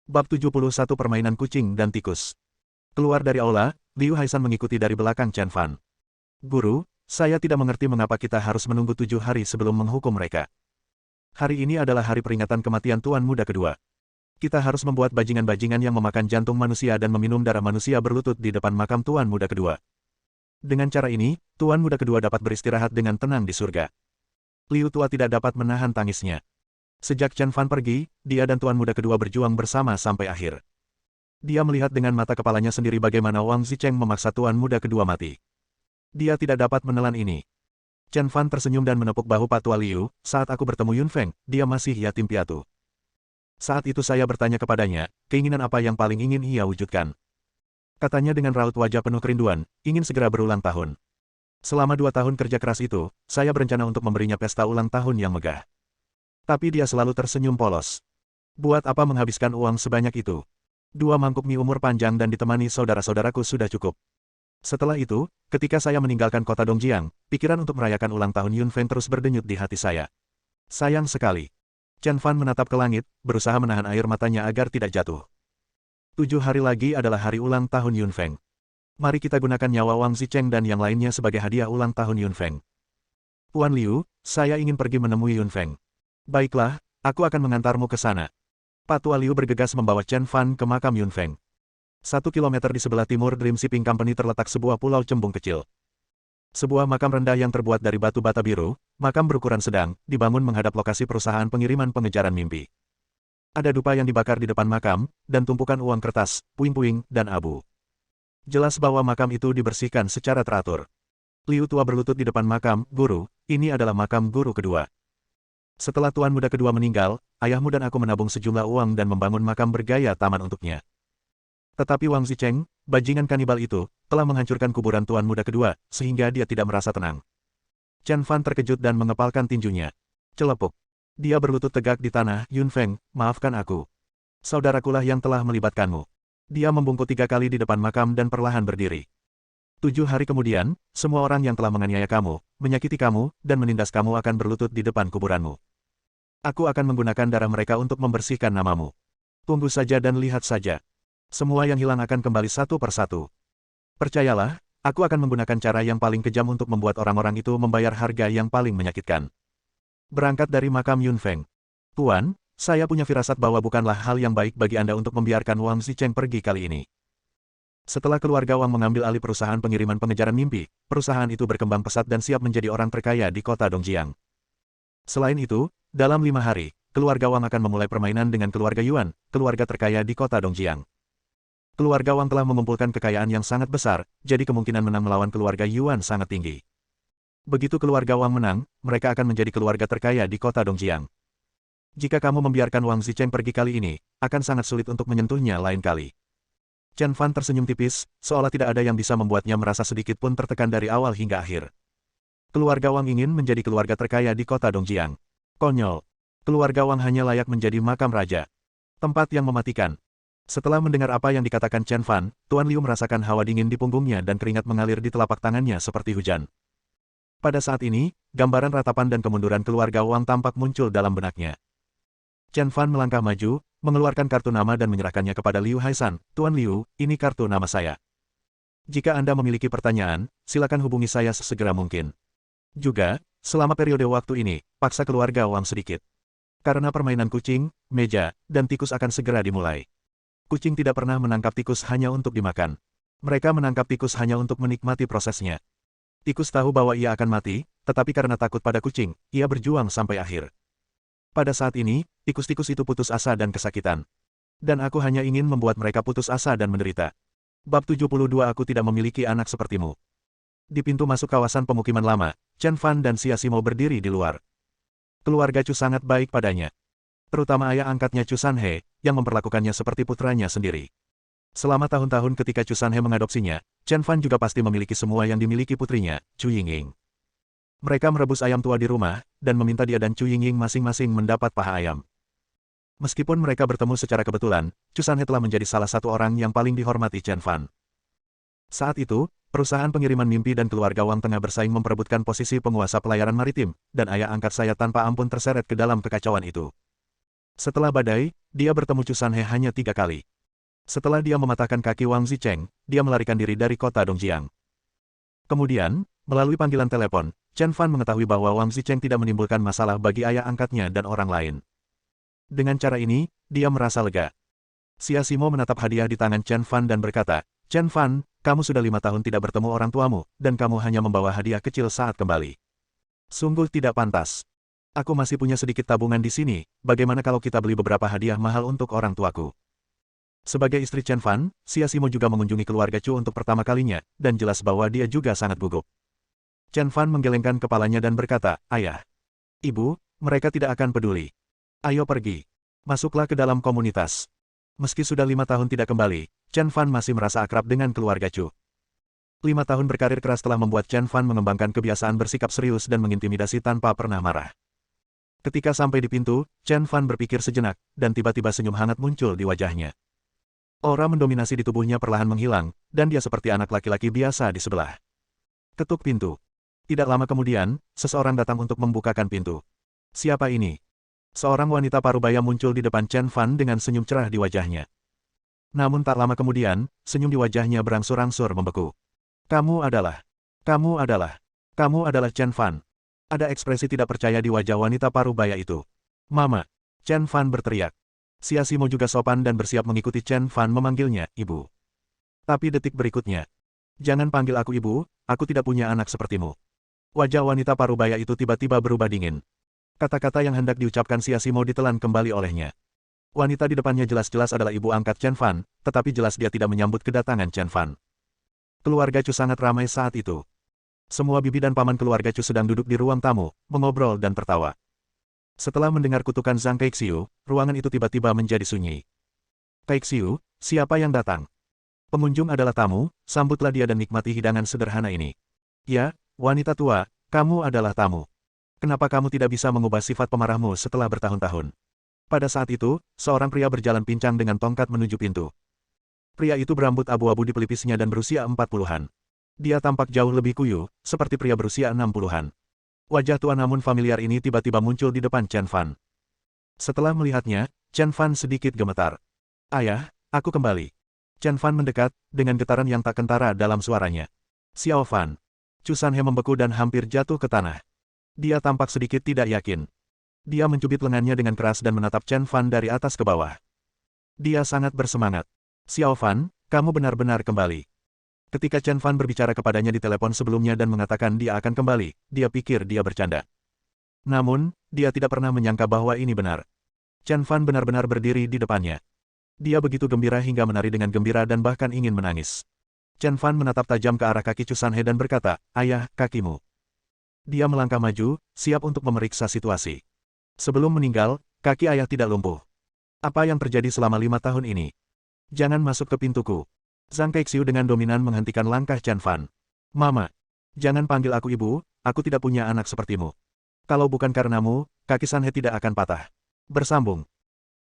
Bab 71 Permainan Kucing dan Tikus. Keluar dari aula, Liu Haisan mengikuti dari belakang Chen Fan. Guru, saya tidak mengerti mengapa kita harus menunggu 7 hari sebelum menghukum mereka. Hari ini adalah hari peringatan kematian Tuan Muda kedua. Kita harus membuat bajingan-bajingan yang memakan jantung manusia dan meminum darah manusia berlutut di depan makam Tuan Muda kedua. Dengan cara ini, Tuan Muda kedua dapat beristirahat dengan tenang di surga. Liu Tua tidak dapat menahan tangisnya. Sejak Chen Fan pergi, dia dan Tuan Muda kedua berjuang bersama sampai akhir. Dia melihat dengan mata kepalanya sendiri bagaimana Wang Zicheng memaksa Tuan Muda kedua mati. Dia tidak dapat menelan ini. Chen Fan tersenyum dan menepuk bahu Pak Tua Liu, saat aku bertemu Yun Feng, dia masih yatim piatu. Saat itu saya bertanya kepadanya, keinginan apa yang paling ingin ia wujudkan. Katanya dengan raut wajah penuh kerinduan, ingin segera berulang tahun. Selama 2 tahun kerja keras itu, saya berencana untuk memberinya pesta ulang tahun yang megah. Tapi dia selalu tersenyum polos. Buat apa menghabiskan uang sebanyak itu? 2 mangkuk mie umur panjang dan ditemani saudara-saudaraku sudah cukup. Setelah itu, ketika saya meninggalkan kota Dongjiang, pikiran untuk merayakan ulang tahun Yun Feng terus berdenyut di hati saya. Sayang sekali. Chen Fan menatap ke langit, berusaha menahan air matanya agar tidak jatuh. 7 hari lagi adalah hari ulang tahun Yun Feng. Mari kita gunakan nyawa Wang Zicheng dan yang lainnya sebagai hadiah ulang tahun Yun Feng. Tuan Liu, saya ingin pergi menemui Yun Feng. Baiklah, aku akan mengantarmu ke sana. Pak Tua Liu bergegas membawa Chen Fan ke makam Yun Feng. 1 kilometer di sebelah timur Dream Shipping Company terletak sebuah pulau cembung kecil. Sebuah makam rendah yang terbuat dari batu bata biru, makam berukuran sedang, dibangun menghadap lokasi perusahaan pengiriman pengejaran mimpi. Ada dupa yang dibakar di depan makam, dan tumpukan uang kertas, puing-puing, dan abu. Jelas bahwa makam itu dibersihkan secara teratur. Liu Tua berlutut di depan makam, guru, ini adalah makam guru kedua. Setelah Tuan Muda kedua meninggal, ayahmu dan aku menabung sejumlah uang dan membangun makam bergaya taman untuknya. Tetapi Wang Zicheng, bajingan kanibal itu, telah menghancurkan kuburan Tuan Muda kedua, sehingga dia tidak merasa tenang. Chen Fan terkejut dan mengepalkan tinjunya. Celepuk. Dia berlutut tegak di tanah, Yun Feng, maafkan aku. Saudarakulah yang telah melibatkanmu. Dia membungkuk 3 kali di depan makam dan perlahan berdiri. 7 hari kemudian, semua orang yang telah menganiaya kamu, menyakiti kamu, dan menindas kamu akan berlutut di depan kuburanmu. Aku akan menggunakan darah mereka untuk membersihkan namamu. Tunggu saja dan lihat saja. Semua yang hilang akan kembali satu persatu. Percayalah, aku akan menggunakan cara yang paling kejam untuk membuat orang-orang itu membayar harga yang paling menyakitkan. Berangkat dari makam Yun Feng. Tuan, saya punya firasat bahwa bukanlah hal yang baik bagi Anda untuk membiarkan Wang Zicheng pergi kali ini. Setelah keluarga Wang mengambil alih perusahaan pengiriman pengejaran mimpi, perusahaan itu berkembang pesat dan siap menjadi orang terkaya di kota Dongjiang. Selain itu, dalam 5 hari, keluarga Wang akan memulai permainan dengan keluarga Yuan, keluarga terkaya di kota Dongjiang. Keluarga Wang telah mengumpulkan kekayaan yang sangat besar, jadi kemungkinan menang melawan keluarga Yuan sangat tinggi. Begitu keluarga Wang menang, mereka akan menjadi keluarga terkaya di kota Dongjiang. Jika kamu membiarkan Wang Zicheng pergi kali ini, akan sangat sulit untuk menyentuhnya lain kali. Chen Fan tersenyum tipis, seolah tidak ada yang bisa membuatnya merasa sedikit pun tertekan dari awal hingga akhir. Keluarga Wang ingin menjadi keluarga terkaya di kota Dongjiang. Konyol. Keluarga Wang hanya layak menjadi makam raja. Tempat yang mematikan. Setelah mendengar apa yang dikatakan Chen Fan, Tuan Liu merasakan hawa dingin di punggungnya dan keringat mengalir di telapak tangannya seperti hujan. Pada saat ini, gambaran ratapan dan kemunduran keluarga Wang tampak muncul dalam benaknya. Chen Fan melangkah maju, mengeluarkan kartu nama dan menyerahkannya kepada Liu Haisan. Tuan Liu, ini kartu nama saya. Jika Anda memiliki pertanyaan, silakan hubungi saya sesegera mungkin. Juga, selama periode waktu ini, paksa keluarga Wang sedikit. Karena permainan kucing, meja, dan tikus akan segera dimulai. Kucing tidak pernah menangkap tikus hanya untuk dimakan. Mereka menangkap tikus hanya untuk menikmati prosesnya. Tikus tahu bahwa ia akan mati, tetapi karena takut pada kucing, ia berjuang sampai akhir. Pada saat ini, tikus-tikus itu putus asa dan kesakitan. Dan aku hanya ingin membuat mereka putus asa dan menderita. Bab 72 Aku tidak memiliki anak sepertimu. Di pintu masuk kawasan pemukiman lama, Chen Fan dan Xia Simo berdiri di luar. Keluarga Chu sangat baik padanya. Terutama ayah angkatnya Chu Sanhe, yang memperlakukannya seperti putranya sendiri. Selama tahun-tahun ketika Chu Sanhe mengadopsinya, Chen Fan juga pasti memiliki semua yang dimiliki putrinya, Chu Yingying. Mereka merebus ayam tua di rumah, dan meminta dia dan Chu Yingying masing-masing mendapat paha ayam. Meskipun mereka bertemu secara kebetulan, Chu Sanhe telah menjadi salah satu orang yang paling dihormati Chen Fan. Saat itu, perusahaan pengiriman mimpi dan keluarga Wang tengah bersaing memperebutkan posisi penguasa pelayaran maritim, dan ayah angkat saya tanpa ampun terseret ke dalam kekacauan itu. Setelah badai, dia bertemu Chu Sanhe hanya 3 kali. Setelah dia mematahkan kaki Wang Zicheng, dia melarikan diri dari kota Dongjiang. Kemudian, melalui panggilan telepon, Chen Fan mengetahui bahwa Wang Zicheng tidak menimbulkan masalah bagi ayah angkatnya dan orang lain. Dengan cara ini, dia merasa lega. Xia Simo menatap hadiah di tangan Chen Fan dan berkata, Chen Fan, kamu sudah 5 tahun tidak bertemu orang tuamu, dan kamu hanya membawa hadiah kecil saat kembali. Sungguh tidak pantas. Aku masih punya sedikit tabungan di sini, bagaimana kalau kita beli beberapa hadiah mahal untuk orang tuaku? Sebagai istri Chen Fan, Xia Simo juga mengunjungi keluarga Chu untuk pertama kalinya, dan jelas bahwa dia juga sangat gugup. Chen Fan menggelengkan kepalanya dan berkata, Ayah. Ibu, mereka tidak akan peduli. Ayo pergi. Masuklah ke dalam komunitas. Meski sudah 5 tahun tidak kembali, Chen Fan masih merasa akrab dengan keluarga Chu. 5 tahun berkarir keras telah membuat Chen Fan mengembangkan kebiasaan bersikap serius dan mengintimidasi tanpa pernah marah. Ketika sampai di pintu, Chen Fan berpikir sejenak, dan tiba-tiba senyum hangat muncul di wajahnya. Aura mendominasi di tubuhnya perlahan menghilang, dan dia seperti anak laki-laki biasa di sebelah. Ketuk pintu. Tidak lama kemudian, seseorang datang untuk membukakan pintu. Siapa ini? Seorang wanita parubaya muncul di depan Chen Fan dengan senyum cerah di wajahnya. Namun tak lama kemudian, senyum di wajahnya berangsur-angsur membeku. Kamu adalah Chen Fan. Ada ekspresi tidak percaya di wajah wanita parubaya itu. Mama, Chen Fan berteriak. Xia Simo juga sopan dan bersiap mengikuti Chen Fan memanggilnya, Ibu. Tapi detik berikutnya. Jangan panggil aku Ibu, aku tidak punya anak sepertimu. Wajah wanita parubaya itu tiba-tiba berubah dingin. Kata-kata yang hendak diucapkan Xia Simo ditelan kembali olehnya. Wanita di depannya jelas-jelas adalah ibu angkat Chen Fan, tetapi jelas dia tidak menyambut kedatangan Chen Fan. Keluarga Chu sangat ramai saat itu. Semua bibi dan paman keluarga Chu sedang duduk di ruang tamu, mengobrol dan tertawa. Setelah mendengar kutukan Zhang Kaixiu, ruangan itu tiba-tiba menjadi sunyi. Kaixiu, siapa yang datang? Pengunjung adalah tamu, sambutlah dia dan nikmati hidangan sederhana ini. Ya, wanita tua, kamu adalah tamu. Kenapa kamu tidak bisa mengubah sifat pemarahmu setelah bertahun-tahun? Pada saat itu, seorang pria berjalan pincang dengan tongkat menuju pintu. Pria itu berambut abu-abu di pelipisnya dan berusia 40-an. Dia tampak jauh lebih kuyu, seperti pria berusia 60-an. Wajah tua namun familiar ini tiba-tiba muncul di depan Chen Fan. Setelah melihatnya, Chen Fan sedikit gemetar. Ayah, aku kembali. Chen Fan mendekat, dengan getaran yang tak kentara dalam suaranya. Xiao Fan. Chu Sanhe membeku dan hampir jatuh ke tanah. Dia tampak sedikit tidak yakin. Dia mencubit lengannya dengan keras dan menatap Chen Fan dari atas ke bawah. Dia sangat bersemangat. Xiao Fan, kamu benar-benar kembali. Ketika Chen Fan berbicara kepadanya di telepon sebelumnya dan mengatakan dia akan kembali, dia pikir dia bercanda. Namun, dia tidak pernah menyangka bahwa ini benar. Chen Fan benar-benar berdiri di depannya. Dia begitu gembira hingga menari dengan gembira dan bahkan ingin menangis. Chen Fan menatap tajam ke arah kaki Chu Sanhe dan berkata, Ayah, kakimu. Dia melangkah maju, siap untuk memeriksa situasi. Sebelum meninggal, kaki ayah tidak lumpuh. Apa yang terjadi selama 5 tahun ini? Jangan masuk ke pintuku. Zhang Kaixiu dengan dominan menghentikan langkah Chen Fan. Mama, jangan panggil aku ibu, aku tidak punya anak sepertimu. Kalau bukan karenamu, kaki Sanhe tidak akan patah. Bersambung.